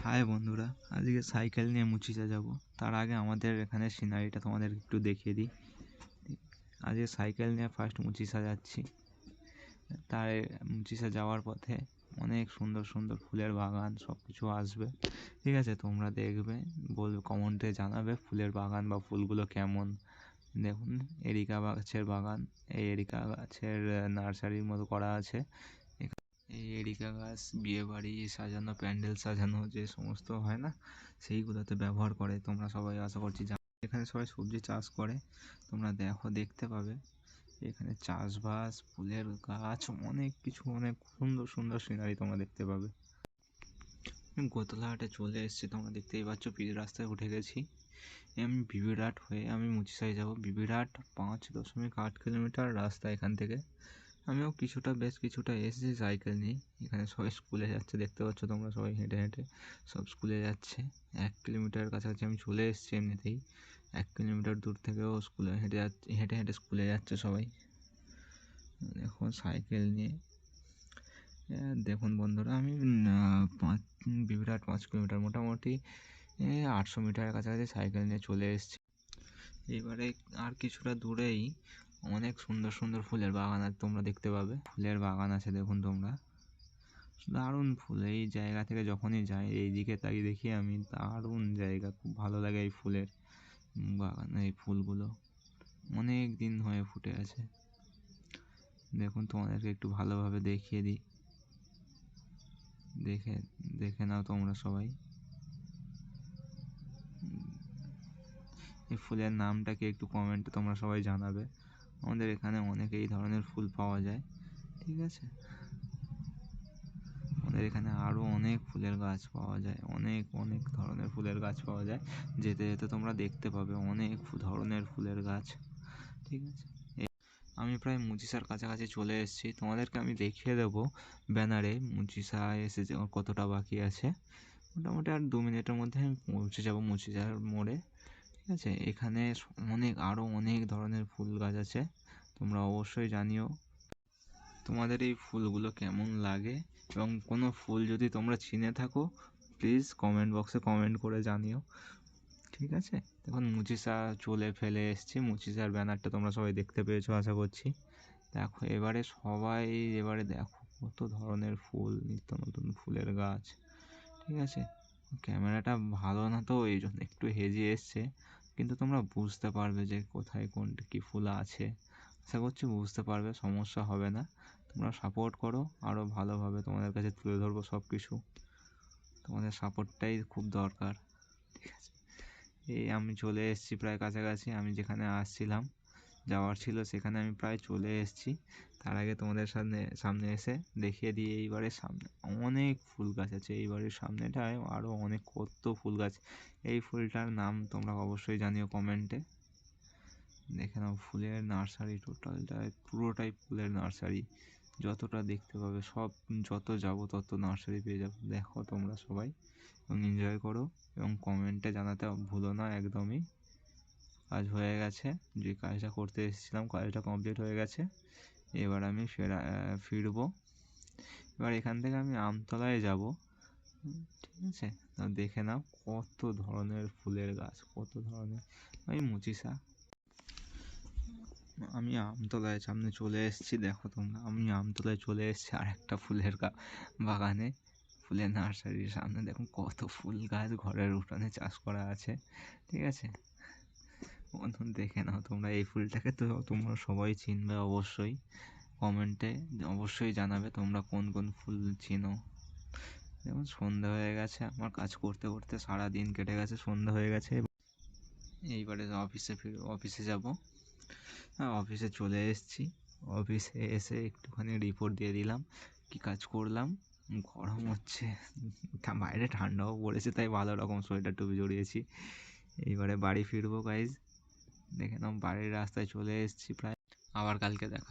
High বন্ধুরা, আজকে cycle নিয়ে মুচিসা যাব। তার আগে আমাদের এখানে সিনারিটা তোমাদের একটু দেখিয়ে দিই। আজকে সাইকেল নিয়ে ফার্স্ট মুচিসা যাচ্ছি। তার মুচিসা যাওয়ার পথে অনেক সুন্দর সুন্দর ফুলের বাগান সব কিছু আসবে, ঠিক আছে? তোমরা দেখবে, বলবে, কমেন্টে জানাবে ফুলের বাগান বা ফুলগুলো কেমন। দেখুন, এরিকা গাছের বাগান, এই এরিকা গাছের নার্সারির মতো করা আছে। এই এরিকা গাছ বিয়ে বাড়ি সাজানো, প্যান্ডেল সাজানো যে সমস্ত হয় না, সেইগুলোতে ব্যবহার করে। তোমরা সবাই আশা করছি এখানে সবাই সবজি চাষ করে। তোমরা দেখতে পাবে এখানে চাষবাস, ফুলের গাছ, অনেক কিছু, অনেক সুন্দর সুন্দর সিনারি তোমরা দেখতে পাবে। গোতলাহাটে চলে এসেছি, তোমরা দেখতেই পাচ্ছ। পিচ রাস্তায় উঠে গেছি। আমি বিবিরহাট হয়ে আমি মুচিসায় যাব। বিবিরহাট 5.8 কিলোমিটার রাস্তা এখান থেকে। আমিও বেশ কিছুটা এসেছি সাইকেল নিয়ে। এখানে সবাই স্কুলে যাচ্ছে, দেখতে পাচ্ছ তোমরা, সবাই হেঁটে হেঁটে সব স্কুলে যাচ্ছে। 1 কিলোমিটার কাছাকাছি আমি চলে এসেছি এমনিতেই। 1 কিলোমিটার দূর থেকেও স্কুলে হেঁটে হেঁটে স্কুলে যাচ্ছে সবাই। দেখুন সাইকেল নিয়ে। দেখুন বন্ধুরা, আমি বিবিরহাট 5 কিলোমিটার, মোটামুটি 800 মিটারের কাছাকাছি সাইকেল নিয়ে চলে এসেছি। এবারে আর কিছুটা দূরেই অনেক সুন্দর সুন্দর ফুলের বাগান আছে, তোমরা দেখতে পাবে। ফুলের বাগান আছে, দেখুন তোমরা, দারুণ ফুল। এই জায়গা থেকে যখনই যাই এই দিকে তাই দেখি আমি, দারুণ জায়গা, খুব ভালো লাগে এই ফুলের বাগান। এই ফুলগুলো অনেক দিন হয়ে ফুটে আছে। দেখুন, তোমাদেরকে একটু ভালোভাবে দেখিয়ে দিই, দেখে নাও তোমরা সবাই। এই ফুলের নামটা কি একটু কমেন্টে তোমরা সবাই জানাবে। আমাদের এখানে অনেক এই ধরনের ফুল পাওয়া যায়, ঠিক আছে? আমাদের এখানে আরও অনেক ফুলের গাছ পাওয়া যায়, অনেক অনেক ধরনের ফুলের গাছ পাওয়া যায়। যেতে যেতে তোমরা দেখতে পাবে অনেক ধরনের ফুলের গাছ, ঠিক আছে? আমি প্রায় মুচিসার কাছাকাছি চলে এসেছি। তোমাদেরকে আমি দেখিয়ে দেবো ব্যানারে মুচিসা এসে কতটা বাকি আছে। মোটামুটি আর 2 মিনিটের মধ্যে আমি পৌঁছে যাবো মুচিসার মোড়ে, ঠিক আছে? এখানে আরও অনেক ধরনের ফুল গাছ আছে। তোমরা অবশ্যই জানিও তোমাদের এই ফুলগুলো কেমন লাগে, এবং কোনো ফুল যদি তোমরা চিনে থাকো প্লিজ কমেন্ট বক্সে কমেন্ট করে জানিও, ঠিক আছে? দেখুন মুচিসা চলে ফেলে এসেছি। মুচিসার ব্যানারটা তোমরা সবাই দেখতে পেয়েছো আশা করছি। দেখো এবারে দেখো কত ধরনের ফুল, নিত্য নতুন ফুলের গাছ, ঠিক আছে? ক্যামেরাটা ভালো না তো এই জন্য একটু হেজি এসছে, কিন্তু তোমরা বুঝতে পারবে যে কোথায় কোনটা কী ফুল আছে। আশা করছি বুঝতে পারবে, সমস্যা হবে না। তোমরা সাপোর্ট করো, আরও ভালোভাবে তোমাদের কাছে তুলে ধরবো সব কিছু। তোমাদের সাপোর্টটাই খুব দরকার, ঠিক আছে? এই আমি চলে এসেছি প্রায় কাছাকাছি। আমি যেখানে যাওয়ার ছিল সেখানে আমি প্রায় চলে এসেছি। তার আগে তোমাদের সামনে এসে দেখিয়ে দিই, এই বাড়ির সামনে অনেক ফুল গাছ আছে। এই বাড়ির সামনেটায় আরও অনেক কত ফুল গাছ। এই ফুলটার নাম তোমরা অবশ্যই জানিও কমেন্টে। দেখে নাও, ফুলের নার্সারি, পুরোটাই ফুলের নার্সারি। যতটা দেখতে পাবে সব, যত যাবো তত নার্সারি পেয়ে যাবো। দেখো তোমরা সবাই এবং এনজয় করো, এবং কমেন্টে জানাতে ভুলো না একদমই। কাজ হয়ে গেছে, যে কাজটা করতে এসেছিলাম কাজটা কমপ্লিট হয়ে গেছে। এবার আমি ফিরবো। এবার এখান থেকে আমি আমতলায় যাব, ঠিক আছে? দেখে নাও কত ধরনের ফুলের গাছ, কত ধরনের। আমি আমতলায় সামনে চলে এসেছি। দেখো তোমরা, আমি আমতলায় চলে এসেছি আর একটা ফুলের বাগানে, ফুলের নার্সারির সামনে। দেখুন কত ফুল গাছ ঘরের উঠানে চাষ করা আছে, ঠিক আছে? বন্ধুন, দেখে নাও তোমরা, এই ফুলটাকে তো তোমরা সবাই চিনবে অবশ্যই। কমেন্টে অবশ্যই জানাবে তোমরা কোন কোন ফুল চিনো। যেমন সন্ধ্যা হয়ে গেছে, আমার কাজ করতে করতে সারা দিন কেটে গেছে, সন্ধ্যা হয়ে গেছে। এইবারে অফিসে যাব। হ্যাঁ, অফিসে চলে এসেছি। অফিসে এসে একটুখানি রিপোর্ট দিয়ে দিলাম কী কাজ করলাম। গরম হচ্ছে, বাইরে ঠান্ডাও পড়েছে, তাই ভালো রকম সোয়েটার টুপি জড়িয়েছি। এইবারে বাড়ি ফিরবো গাইজ। দেখে নাও বাড়ির রাস্তায় চলে এসেছি প্রায়। আবার কালকে দেখা